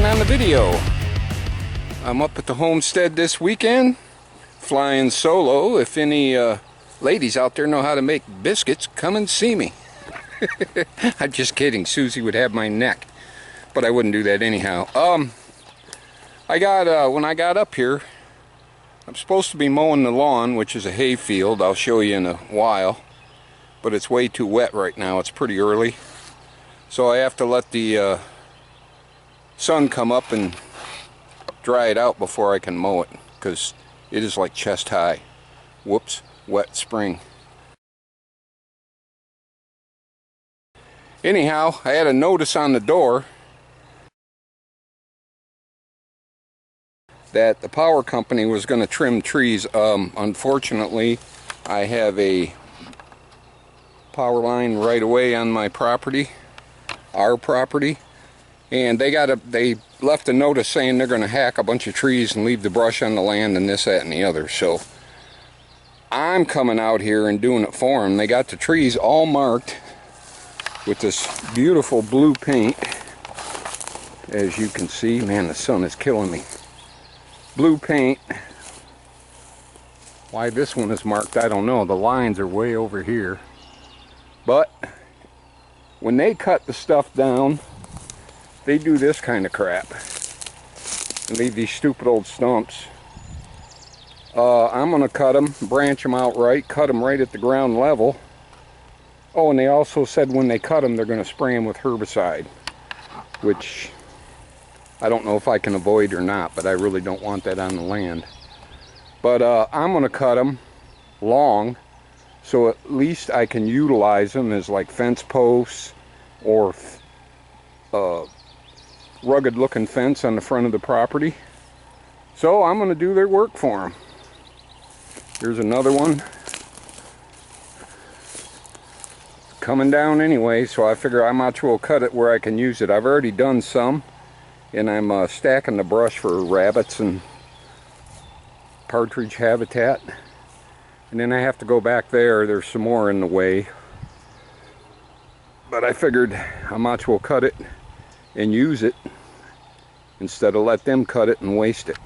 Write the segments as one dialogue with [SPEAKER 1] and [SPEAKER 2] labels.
[SPEAKER 1] clicking on the video. I'm up at the Homestead this weekend, flying solo. If any ladies out there know how to make biscuits, come and see me. I'm just kidding. Susie would have my neck, but I wouldn't do that anyhow. When I got up here, I'm supposed to be mowing the lawn, which is a hay field. I'll show you in a while, but it's way too wet right now. It's pretty early, so I have to let the sun come up and dry it out before I can mow it, because it is like chest high. Whoops, wet spring. Anyhow, I had a notice on the door that the power company was going to trim trees. Unfortunately, I have a power line right away on my property, our property, and they left a notice saying they're going to hack a bunch of trees and leave the brush on the land and this, that, and the other. So I'm coming out here and doing it for them. They got the trees all marked with this beautiful blue paint. As you can see, man, the sun is killing me. Blue paint. Why this one is marked, I don't know. The lines are way over here. But when they cut the stuff down, they do this kind of crap and leave these stupid old stumps. I'm gonna cut them, branch them out right, cut them right at the ground level. Oh, and they also said when they cut them, they're gonna spray them with herbicide, which I don't know if I can avoid or not, but I really don't want that on the land. But I'm gonna cut them long, so at least I can utilize them as like fence posts or rugged looking fence on the front of the property. So I'm going to do their work for them. Here's another one coming down anyway, so I figure I might as well cut it where I can use it. I've already done some, and I'm stacking the brush for rabbits and partridge habitat. And then I have to go back there. There's some more in the way, but I figured I might as well cut it and use it instead of let them cut it and waste it.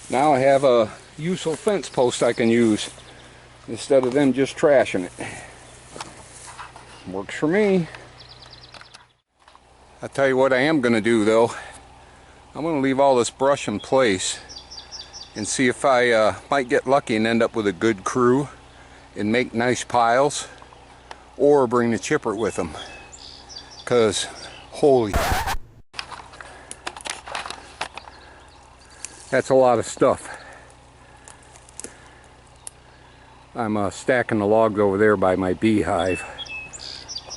[SPEAKER 1] Now I have a useful fence post I can use instead of them just trashing it. Works for me. I'll tell you what I am going to do though. I'm going to leave all this brush in place and see if I might get lucky and end up with a good crew and make nice piles, or bring the chipper with them, because holy, that's a lot of stuff. I'm stacking the logs over there by my beehive,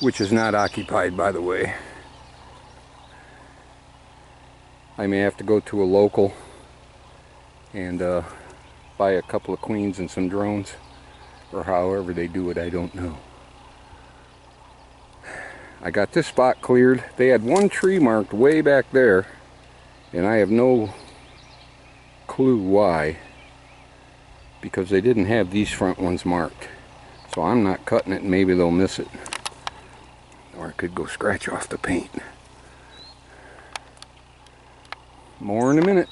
[SPEAKER 1] which is not occupied, by the way. I may have to go to a local and buy a couple of queens and some drones, or however they do it, I don't know. I got this spot cleared. They had one tree marked way back there, and I have no clue why, because they didn't have these front ones marked. So I'm not cutting it, and maybe they'll miss it, or I could go scratch off the paint. More in a minute.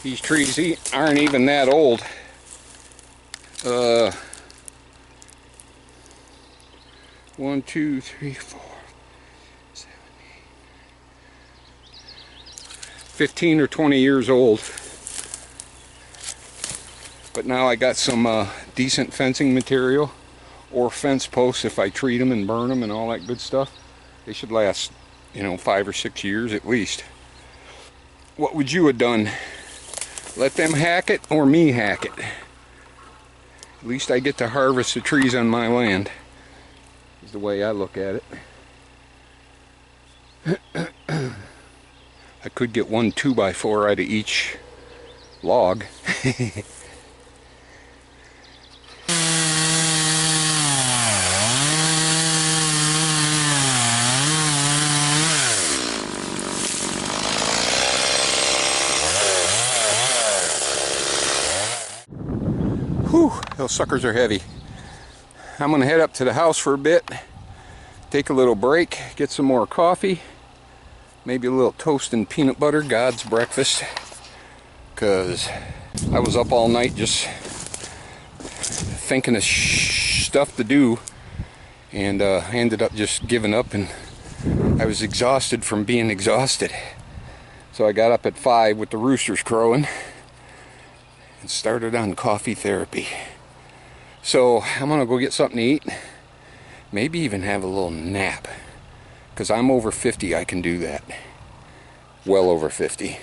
[SPEAKER 1] These trees aren't even that old. 1, 2, 3, 4, 7, 8, 15 or 20 years old. But now I got some decent fencing material or fence posts. If I treat them and burn them and all that good stuff, they should last, you know, 5 or 6 years at least. What would you have done? Let them hack it or me hack it? At least I get to harvest the trees on my land, is the way I look at it. I could get 1 2x4 out of each log. Whew, those suckers are heavy. I'm gonna head up to the house for a bit, take a little break, get some more coffee, maybe a little toast and peanut butter, God's breakfast, because I was up all night just thinking of stuff to do, and I ended up just giving up, and I was exhausted from being exhausted. So I got up at 5 with the roosters crowing and started on coffee therapy. So I'm gonna go get something to eat, maybe even have a little nap, because I'm over 50. I can do that. Well over 50.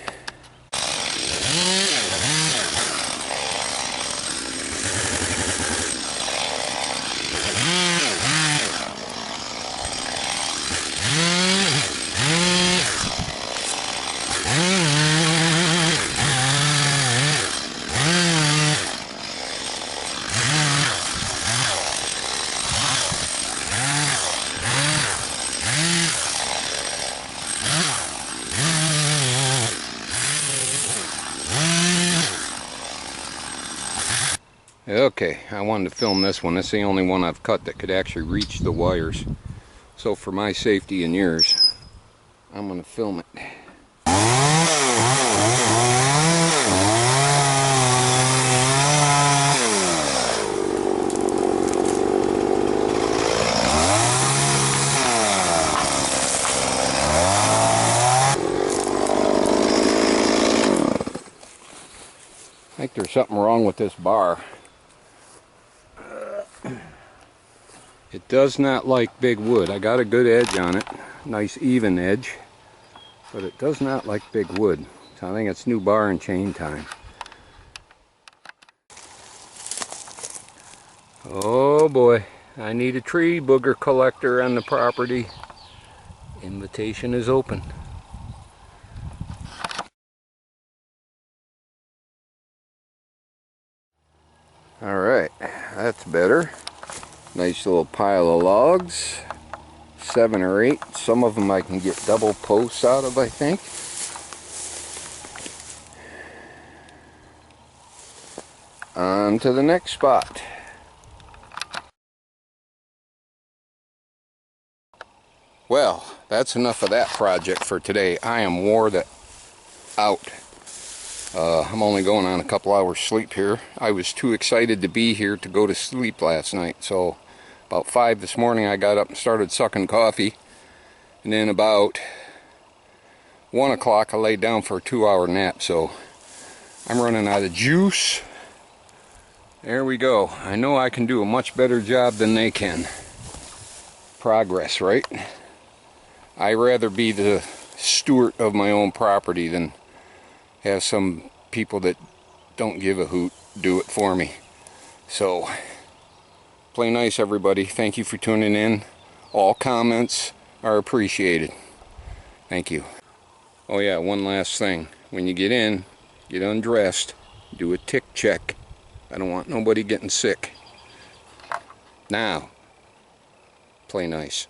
[SPEAKER 1] Okay, I wanted to film this one. It's the only one I've cut that could actually reach the wires. So for my safety and yours, I'm going to film it. I think there's something wrong with this bar. It does not like big wood. I got a good edge on it, nice even edge, but it does not like big wood. So I think it's new bar and chain time. Oh boy, I need a tree booger collector on the property. Invitation is open. All right, that's better. Nice little pile of logs, 7 or 8. Some of them I can get double posts out of, I think. On to the next spot. Well, that's enough of that project for today. I am wore out. I'm only going on a couple hours sleep here. I was too excited to be here to go to sleep last night. So about 5 this morning I got up and started sucking coffee. And then about 1 o'clock I laid down for a 2-hour nap. So I'm running out of juice. There we go. I know I can do a much better job than they can. Progress, right? I'd rather be the steward of my own property than have some people that don't give a hoot do it for me. So, play nice, everybody. Thank you for tuning in. All comments are appreciated. Thank you. Oh yeah, one last thing. When you get in, get undressed, do a tick check. I don't want nobody getting sick. Now, play nice.